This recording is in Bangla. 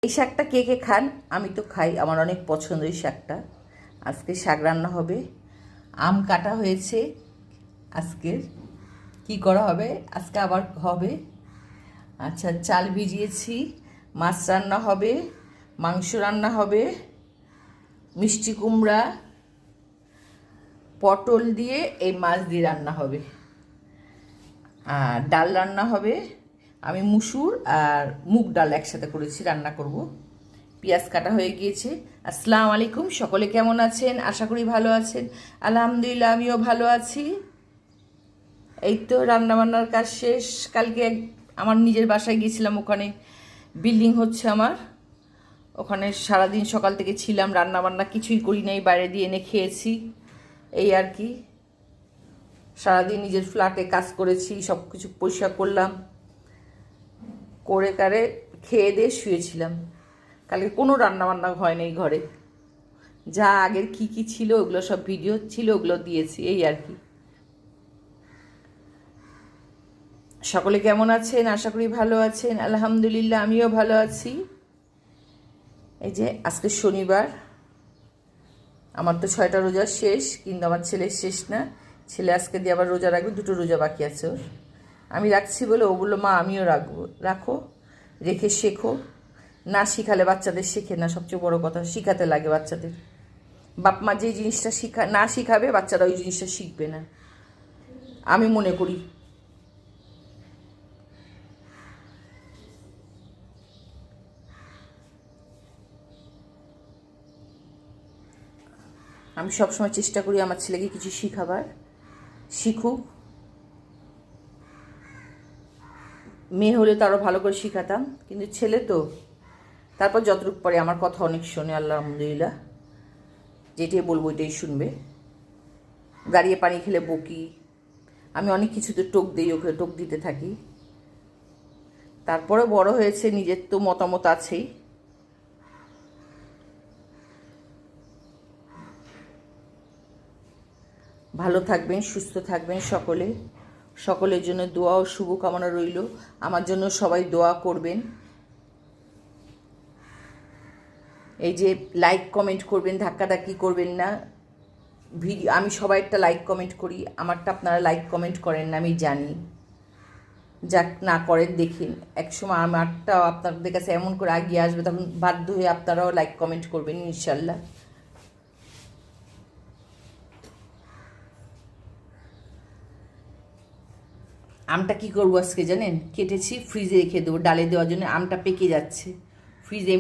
এই শাকটা কে কে খান? আমি তো খাই, আমার অনেক পছন্দ এই শাকটা। আজকে শাক রান্না হবে। আম কাটা হয়েছে। আজকের কি করা হবে? আজকে আবার হবে। আচ্ছা, চাল ভিজিয়েছি। মাছ রান্না হবে, মাংস রান্না হবে, মিষ্টি কুমড়া, পটল দিয়ে এই মাছ দিয়ে রান্না হবে। আর ডাল রান্না হবে। আমি মুসুর আর মুগ ডাল একসাথে করেছি, রান্না করব। পেঁয়াজ কাটা হয়ে গিয়েছে। আসসালামু আলাইকুম, সকলে কেমন আছেন? আশা করি ভালো আছেন। আলহামদুলিল্লাহ, আমিও ভালো আছি। এই তো রান্নাবান্নার কাজ শেষ। কালকে আমার নিজের বাসায় গিয়েছিলাম, ওখানে বিল্ডিং হচ্ছে আমার। ওখানে সারাদিন সকাল থেকে ছিলাম, রান্নাবান্না কিছুই করি নাই, বাইরে দিয়ে এনে খেয়েছি, এই আর কি। সারাদিন নিজের ফ্ল্যাটে কাজ করেছি, সব কিছু পরিষ্কার করলাম, করে কারে খেয়ে দিয়ে শুয়েছিলাম। কালকে কোনো রান্নাবান্না হয়নি এই ঘরে। যা আগের কি কি ছিল ওগুলো সব ভিডিও ছিল, ওগুলো দিয়েছি, এই আর কি। সকলে কেমন আছেন? আশা করি ভালো আছেন। আলহামদুলিল্লাহ, আমিও ভালো আছি। এই যে আজকে শনিবার, আমার তো 6টা রোজা শেষ, কিন্তু আমার ছেলের শেষ না। ছেলে আজকে দিয়ে আবার রোজা রাখবে, 2টো রোজা বাকি আছে ওর। আমি রাখছি বলে ও বললো মা আমিও রাখবো। রাখো, রেখে শেখো। না শিখালে বাচ্চাদের শেখে না, সবচেয়ে বড় কথা শিখাতে লাগে বাচ্চাদের। বাপ মা যে জিনিসটা না শিখাবে, বাচ্চারা ওই জিনিসটা শিখবে না, আমি মনে করি। আমি সবসময় চেষ্টা করি আমার ছেলেকে কিছু শিখাবার, শিখুক। মেয়ে হলে তো আরও ভালো করে শিখাতাম, কিন্তু ছেলে তো। তারপর যতটুকু পরে আমার কথা অনেক শোনে, আলহামদুলিল্লাহ। যেটাই বলবো এটাই শুনবে। দাঁড়িয়ে পানি খেলে বকি, আমি অনেক কিছুতে টোক দিই, ওকে টোক দিতে থাকি। তারপরে বড় হয়েছে, নিজের তো মতামত আছেই। ভালো থাকবেন, সুস্থ থাকবেন সকলে। সকলের জন্য দোয়া ও শুভকামনা রইল। আমার জন্য সবাই দোয়া করবেন। এই যে লাইক কমেন্ট করবেন, ধাক্কাধাক্কি করবেন না। ভিডিও আমি সবাইটা লাইক কমেন্ট করি, আমারটা আপনারা লাইক কমেন্ট করেন না, আমি জানি। যাক না করেন, দেখেন একসময় আমারটাও আপনাদের কাছে এমন করে এগিয়ে আসবে, তখন বাধ্য হয়ে আপনারাও লাইক কমেন্ট করবেন ইনশাল্লাহ। আমটা কি করবো আজকে জানেন? কেটেছি, ফ্রিজে রেখে দেবো, ডালে দেওয়ার জন্য। আমটা পেকে যাচ্ছে, ফ্রিজে